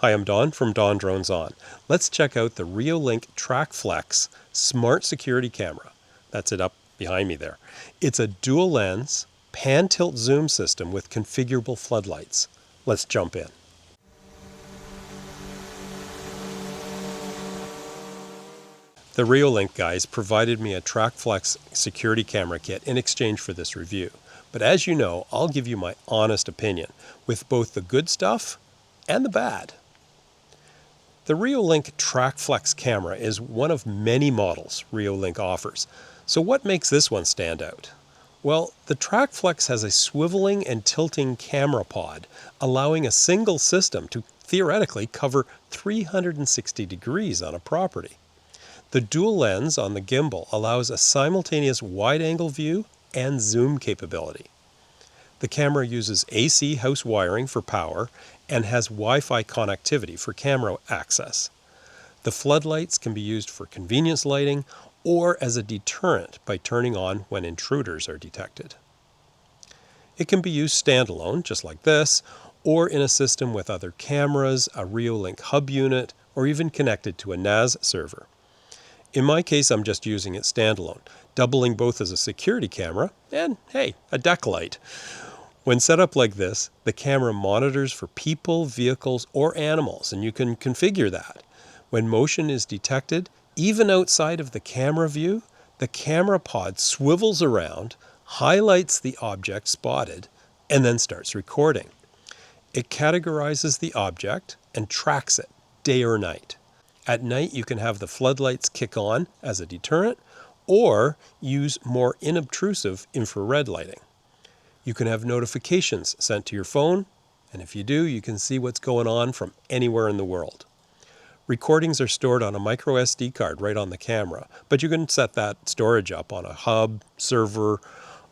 Hi, I'm Don from DonDronesOn. Let's check out the Reolink TrackFlex Smart Security Camera. That's it up behind me there. It's a dual lens, pan-tilt zoom system with configurable floodlights. Let's jump in. The Reolink guys provided me a TrackFlex security camera kit in exchange for this review. But as you know, I'll give you my honest opinion with both the good stuff and the bad. The Reolink TrackFlex camera is one of many models Reolink offers. So what makes this one stand out? Well, the TrackFlex has a swiveling and tilting camera pod, allowing a single system to theoretically cover 360 degrees on a property. The dual lens on the gimbal allows a simultaneous wide-angle view and zoom capability. The camera uses AC house wiring for power and has Wi-Fi connectivity for camera access. The floodlights can be used for convenience lighting or as a deterrent by turning on when intruders are detected. It can be used standalone, just like this, or in a system with other cameras, a Reolink hub unit, or even connected to a NAS server. In my case, I'm just using it standalone, doubling both as a security camera and, hey, a deck light. When set up like this, the camera monitors for people, vehicles, or animals, and you can configure that. When motion is detected, even outside of the camera view, the camera pod swivels around, highlights the object spotted, and then starts recording. It categorizes the object and tracks it, day or night. At night, you can have the floodlights kick on as a deterrent, or use more inobtrusive infrared lighting. You can have notifications sent to your phone, and if you do, you can see what's going on from anywhere in the world. Recordings are stored on a micro SD card right on the camera, but you can set that storage up on a hub, server,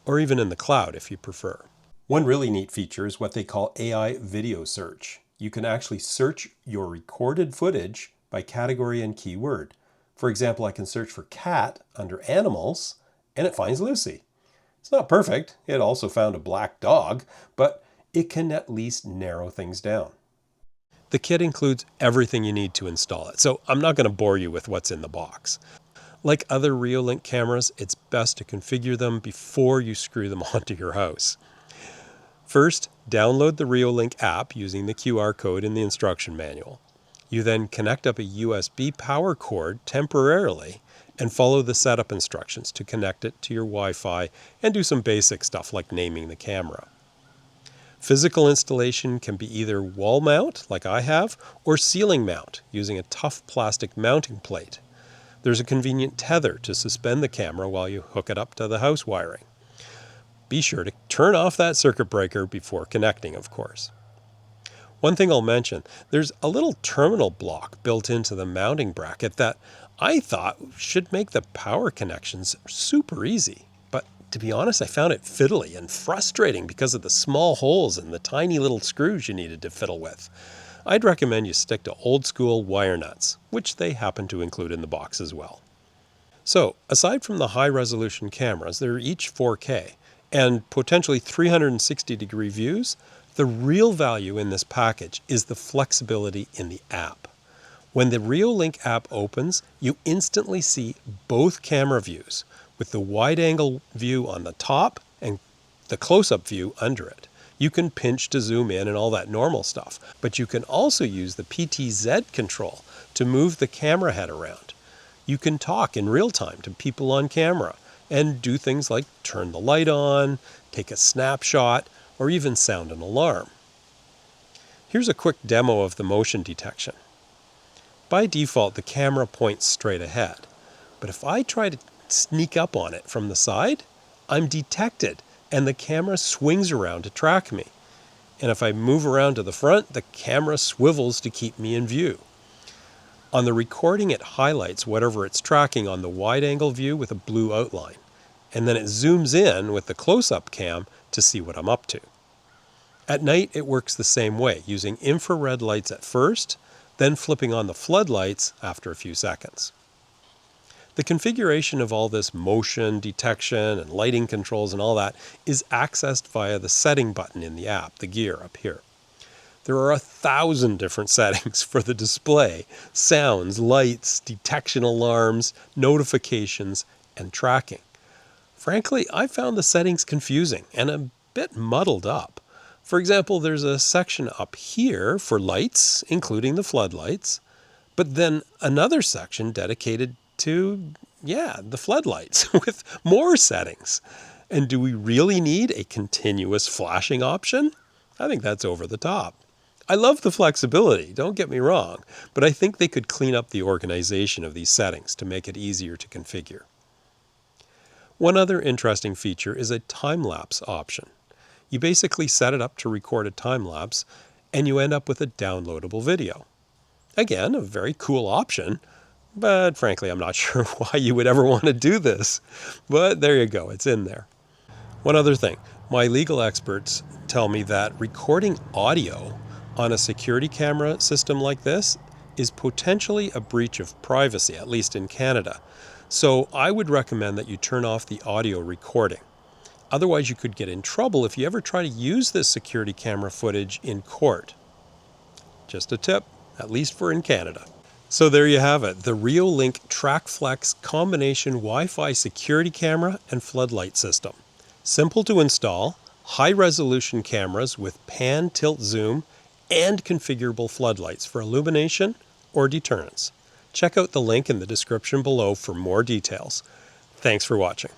or even in the cloud if you prefer. One really neat feature is what they call AI video search. You can actually search your recorded footage by category and keyword. For example, I can search for cat under animals, and it finds Lucy. It's not perfect. It also found a black dog, but it can at least narrow things down. The kit includes everything you need to install it, so I'm not going to bore you with what's in the box. Like other Reolink cameras, it's best to configure them before you screw them onto your house. First, download the Reolink app using the QR code in the instruction manual. You then connect up a USB power cord temporarily and follow the setup instructions to connect it to your Wi-Fi and do some basic stuff like naming the camera. Physical installation can be either wall mount, like I have, or ceiling mount using a tough plastic mounting plate. There's a convenient tether to suspend the camera while you hook it up to the house wiring. Be sure to turn off that circuit breaker before connecting, of course. One thing I'll mention, there's a little terminal block built into the mounting bracket that I thought should make the power connections super easy. But to be honest, I found it fiddly and frustrating because of the small holes and the tiny little screws you needed to fiddle with. I'd recommend you stick to old school wire nuts, which they happen to include in the box as well. So, aside from the high resolution cameras, they're each 4K, and potentially 360 degree views, the real value in this package is the flexibility in the app. When the Reolink app opens, you instantly see both camera views, with the wide-angle view on the top and the close-up view under it. You can pinch to zoom in and all that normal stuff, but you can also use the PTZ control to move the camera head around. You can talk in real time to people on camera and do things like turn the light on, take a snapshot, or even sound an alarm. Here's a quick demo of the motion detection. By default, the camera points straight ahead, but if I try to sneak up on it from the side, I'm detected and the camera swings around to track me. And if I move around to the front, the camera swivels to keep me in view. On the recording, it highlights whatever it's tracking on the wide-angle view with a blue outline, and then it zooms in with the close-up cam to see what I'm up to. At night, it works the same way, using infrared lights at first, then flipping on the floodlights after a few seconds. The configuration of all this motion detection and lighting controls and all that is accessed via the setting button in the app, the gear up here. There are 1,000 different settings for the display, sounds, lights, detection alarms, notifications, and tracking. Frankly, I found the settings confusing and a bit muddled up. For example, there's a section up here for lights, including the floodlights, but then another section dedicated to, the floodlights with more settings. And do we really need a continuous flashing option? I think that's over the top. I love the flexibility, don't get me wrong, but I think they could clean up the organization of these settings to make it easier to configure. One other interesting feature is a time-lapse option. You basically set it up to record a time-lapse, and you end up with a downloadable video. Again, a very cool option, but frankly, I'm not sure why you would ever want to do this. But there you go, it's in there. One other thing, my legal experts tell me that recording audio on a security camera system like this is potentially a breach of privacy, at least in Canada. So I would recommend that you turn off the audio recording. Otherwise, you could get in trouble if you ever try to use this security camera footage in court. Just a tip, at least for in Canada. So there you have it, the Reolink TrackFlex combination Wi-Fi security camera and floodlight system. Simple to install, high-resolution cameras with pan, tilt, zoom, and configurable floodlights for illumination or deterrence. Check out the link in the description below for more details. Thanks for watching.